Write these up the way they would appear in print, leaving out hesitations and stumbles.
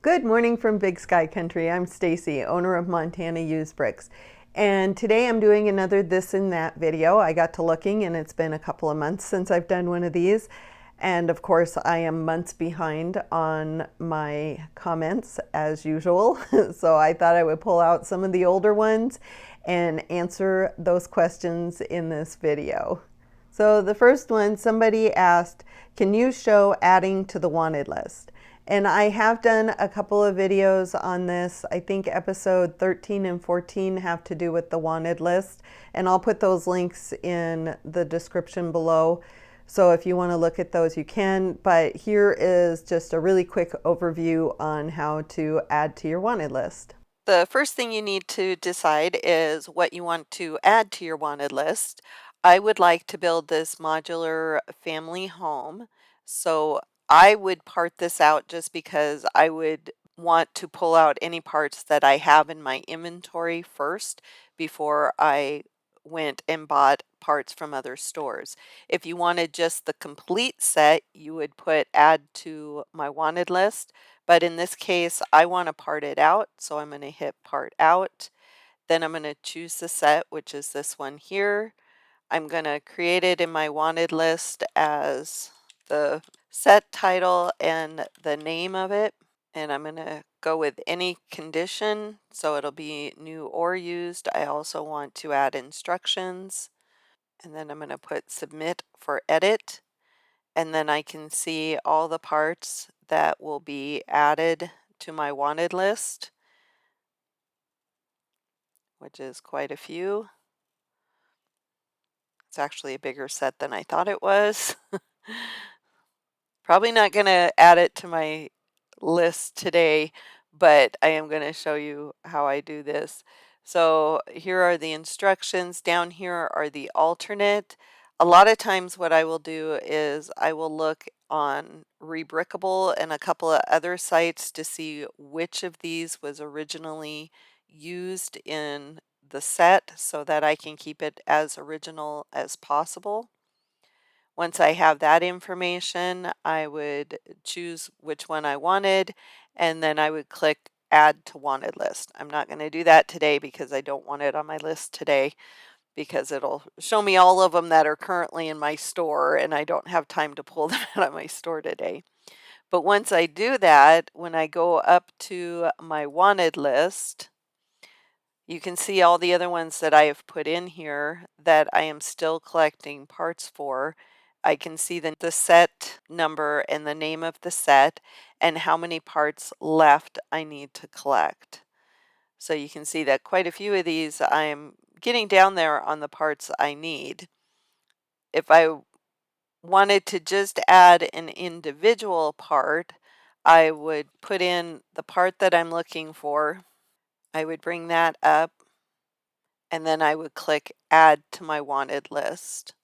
Good morning from Big Sky Country. I'm Stacy, owner of Montana Used Bricks. And today I'm doing another this and that video. I got to looking and it's been a couple of months since I've done one of these. And of course I am months behind on my comments as usual. So I thought I would pull out some of the older ones and answer those questions in this video. So the first one, somebody asked, can you show adding to the wanted list? And I have done a couple of videos on this. I think episode 13 and 14 have to do with the wanted list. And I'll put those links in the description below. So if you want to look at those, you can. But here is just a really quick overview on how to add to your wanted list. The first thing you need to decide is what you want to add to your wanted list. I would like to build this modular family home. So I would part this out just because I would want to pull out any parts that I have in my inventory first before I went and bought parts from other stores. If you wanted just the complete set, you would put add to my wanted list. But in this case, I want to part it out. So I'm going to hit part out. Then I'm going to choose the set, which is this one here. I'm going to create it in my wanted list as the set title and the name of it. And I'm going to go with any condition. So it'll be new or used. I also want to add instructions. And then I'm going to put submit for edit. And then I can see all the parts that will be added to my wanted list, which is quite a few. It's actually a bigger set than I thought it was. Probably not going to add it to my list today, but I am going to show you how I do this. So here are the instructions. Down here are the alternate. A lot of times what I will do is I will look on Rebrickable and a couple of other sites to see which of these was originally used in the set so that I can keep it as original as possible. Once I have that information, I would choose which one I wanted, and then I would click add to wanted list. I'm not going to do that today because I don't want it on my list today because it'll show me all of them that are currently in my store and I don't have time to pull them out of my store today. But once I do that, when I go up to my wanted list, you can see all the other ones that I have put in here that I am still collecting parts for. I can see the set number and the name of the set and how many parts left I need to collect. So you can see that quite a few of these I'm getting down there on the parts I need. If I wanted to just add an individual part, I would put in the part that I'm looking for. I would bring that up and then I would click add to my wanted list.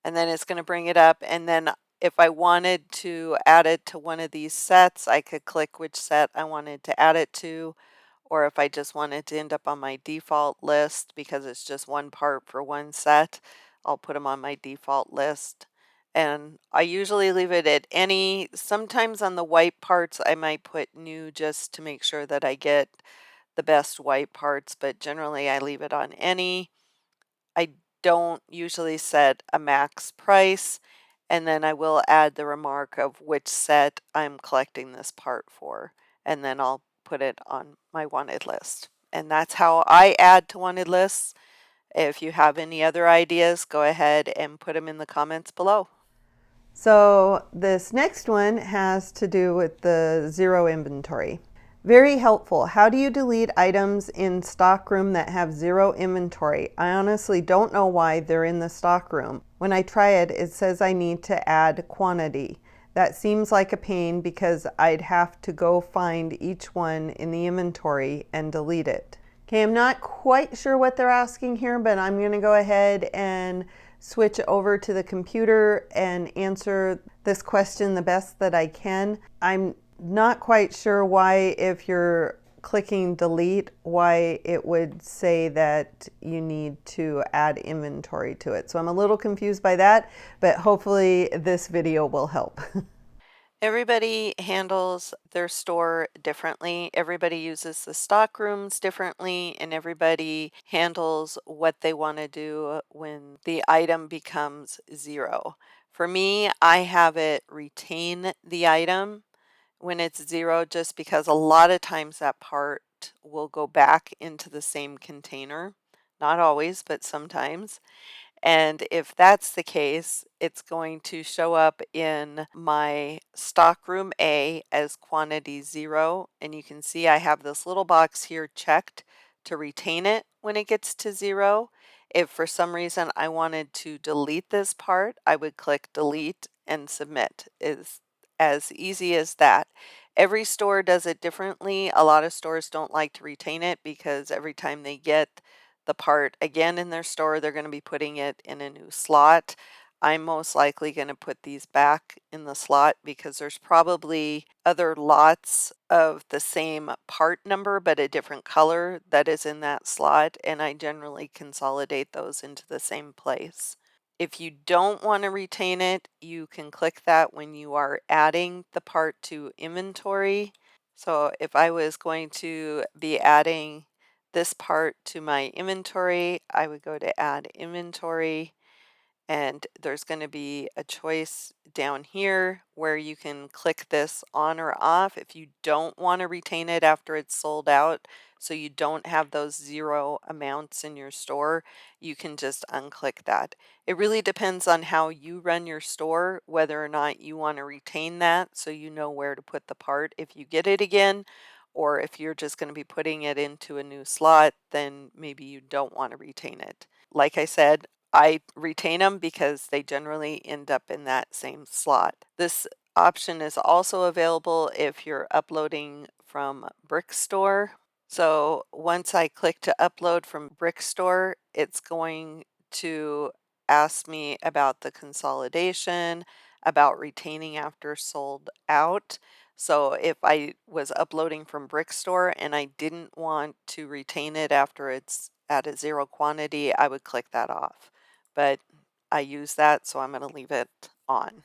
And then it's going to bring it up. And then if I wanted to add it to one of these sets, I could click which set I wanted to add it to. Or if I just wanted to end up on my default list because it's just one part for one set, I'll put them on my default list. And I usually leave it at any. Sometimes on the white parts, I might put new just to make sure that I get the best white parts, but generally I leave it on any. I don't usually set a max price, and then I will add the remark of which set I'm collecting this part for, and then I'll put it on my wanted list. And that's how I add to wanted lists. If you have any other ideas, go ahead and put them in the comments below. So this next one has to do with the zero inventory. Very helpful. How do you delete items in stockroom that have zero inventory? I honestly don't know why they're in the stockroom. When I try it, it says I need to add quantity. That seems like a pain because I'd have to go find each one in the inventory and delete it. Okay, I'm not quite sure what they're asking here, but I'm going to go ahead and switch over to the computer and answer this question the best that I can. I'm not quite sure why, if you're clicking delete, why it would say that you need to add inventory to it. So I'm a little confused by that, but hopefully this video will help. Everybody handles their store differently. Everybody uses the stock rooms differently, and everybody handles what they want to do when the item becomes zero. For me, I have it retain the item when it's zero, just because a lot of times that part will go back into the same container. Not always, but sometimes. And if that's the case, it's going to show up in my stockroom A as quantity 0. And you can see I have this little box here checked to retain it when it gets to 0. If for some reason I wanted to delete this part, I would click delete and submit. It's as easy as that. Every store does it differently. A lot of stores don't like to retain it because every time they get the part again in their store, they're going to be putting it in a new slot. I'm most likely going to put these back in the slot because there's probably other lots of the same part number but a different color that is in that slot, and I generally consolidate those into the same place. If you don't want to retain it, you can click that when you are adding the part to inventory. So if I was going to be adding this part to my inventory, I would go to add inventory, and there's going to be a choice down here where you can click this on or off if you don't want to retain it after it's sold out, so you don't have those zero amounts in your store. You can just unclick that. It really depends on how you run your store, whether or not you want to retain that so you know where to put the part if you get it again, or if you're just going to be putting it into a new slot, then maybe you don't want to retain it. Like I said, I retain them because they generally end up in that same slot. This option is also available if you're uploading from Brickstore. So once I click to upload from Brickstore, it's going to ask me about the consolidation, about retaining after sold out. So if I was uploading from Brickstore and I didn't want to retain it after it's at a zero quantity, I would click that off. But I use that, so I'm going to leave it on.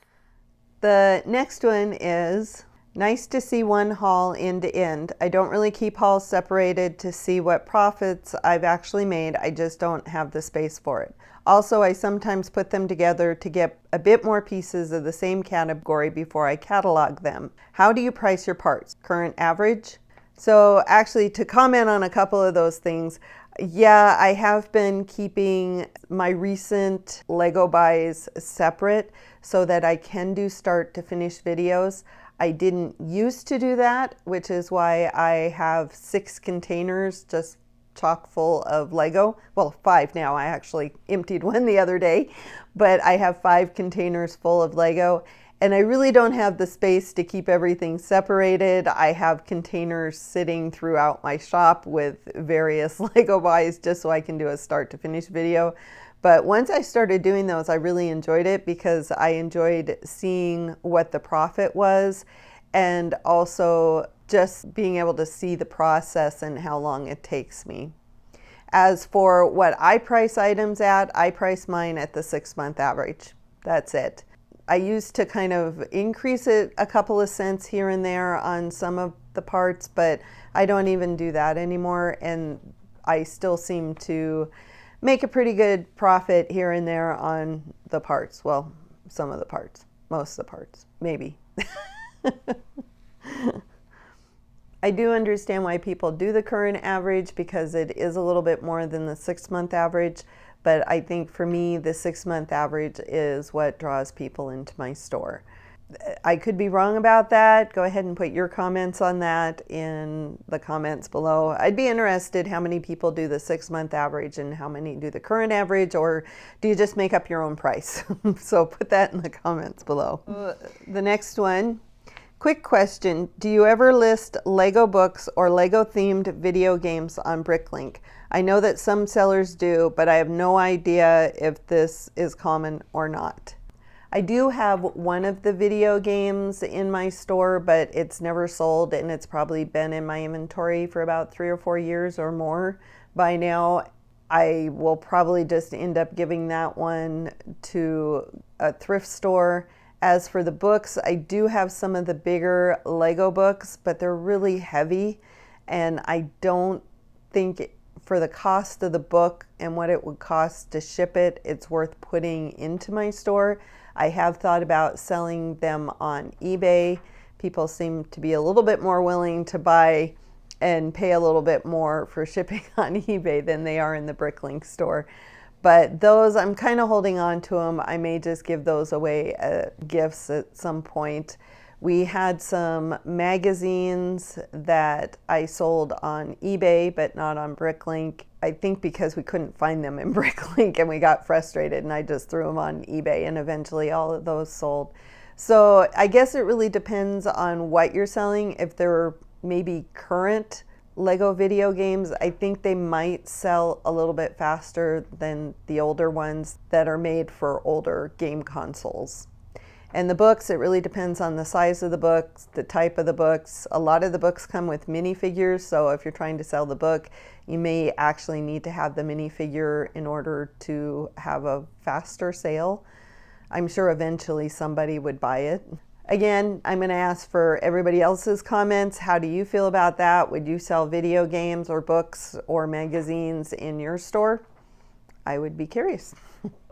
The next one is nice to see one haul end to end. I don't really keep hauls separated to see what profits I've actually made. I just don't have the space for it. Also, I sometimes put them together to get a bit more pieces of the same category before I catalog them. How do you price your parts? Current average? So actually, to comment on a couple of those things, yeah, I have been keeping my recent Lego buys separate so that I can do start to finish videos. I didn't used to do that, which is why I have 6 containers just chock full of Lego. Well, 5 now. I actually emptied one the other day, but I have 5 containers full of Lego. And I really don't have the space to keep everything separated. I have containers sitting throughout my shop with various Lego buys just so I can do a start to finish video. But once I started doing those, I really enjoyed it because I enjoyed seeing what the profit was and also just being able to see the process and how long it takes me. As for what I price items at, I price mine at the 6-month average. That's it. I used to kind of increase it a couple of cents here and there on some of the parts, but I don't even do that anymore, and I still seem to make a pretty good profit here and there on the parts. Well, some of the parts, most of the parts, maybe. I do understand why people do the current average because it is a little bit more than the 6-month average, but I think for me, the 6-month average is what draws people into my store. I could be wrong about that. Go ahead and put your comments on that in the comments below. I'd be interested how many people do the 6-month average and how many do the current average, or do you just make up your own price? So put that in the comments below. The next one. Quick question, do you ever list Lego books or Lego themed video games on Bricklink? I know that some sellers do, but I have no idea if this is common or not. I do have one of the video games in my store, but it's never sold and it's probably been in my inventory for about 3 or 4 years or more by now. I will probably just end up giving that one to a thrift store As for the books, I do have some of the bigger Lego books, but they're really heavy, and I don't think for the cost of the book and what it would cost to ship it, it's worth putting into my store. I have thought about selling them on eBay. People seem to be a little bit more willing to buy and pay a little bit more for shipping on eBay than they are in the Bricklink store. But those, I'm kind of holding on to them. I may just give those away as gifts at some point. We had some magazines that I sold on eBay, but not on Bricklink. I think because we couldn't find them in Bricklink and we got frustrated, and I just threw them on eBay, and eventually all of those sold. So I guess it really depends on what you're selling. If they're maybe current Lego video games, I think they might sell a little bit faster than the older ones that are made for older game consoles. And the books, it really depends on the size of the books, the type of the books. A lot of the books come with minifigures, so if you're trying to sell the book, you may actually need to have the minifigure in order to have a faster sale. I'm sure eventually somebody would buy it. Again, I'm going to ask for everybody else's comments. How do you feel about that? Would you sell video games or books or magazines in your store? I would be curious.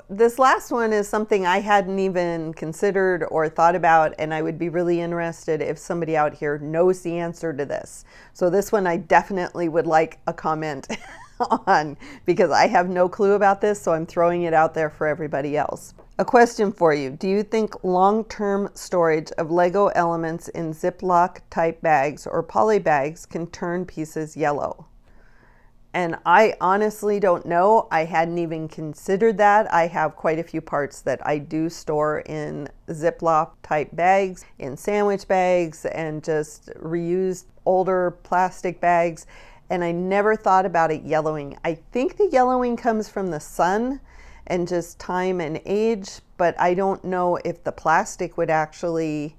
This last one is something I hadn't even considered or thought about, and I would be really interested if somebody out here knows the answer to this. So this one I definitely would like a comment on, because I have no clue about this, so I'm throwing it out there for everybody else. A question for you. Do you think long-term storage of Lego elements in Ziploc type bags or poly bags can turn pieces yellow? And I honestly don't know. I hadn't even considered that. I have quite a few parts that I do store in Ziploc type bags, in sandwich bags, and just reused older plastic bags. And I never thought about it yellowing. I think the yellowing comes from the sun and just time and age, but I don't know if the plastic would actually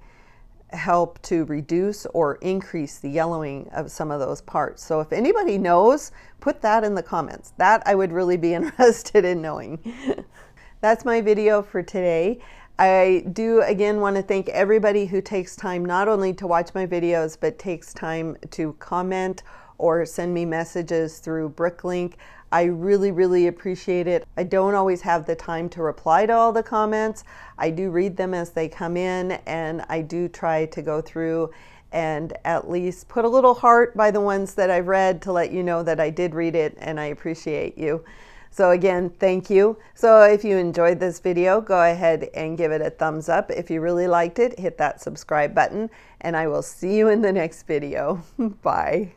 help to reduce or increase the yellowing of some of those parts. So if anybody knows, put that in the comments. That I would really be interested in knowing. That's my video for today. I do again want to thank everybody who takes time not only to watch my videos, but takes time to comment or send me messages through Bricklink. I really, really appreciate it. I don't always have the time to reply to all the comments. I do read them as they come in, and I do try to go through and at least put a little heart by the ones that I've read to let you know that I did read it and I appreciate you. So again, thank you. So if you enjoyed this video, go ahead and give it a thumbs up. If you really liked it, hit that subscribe button, and I will see you in the next video. Bye.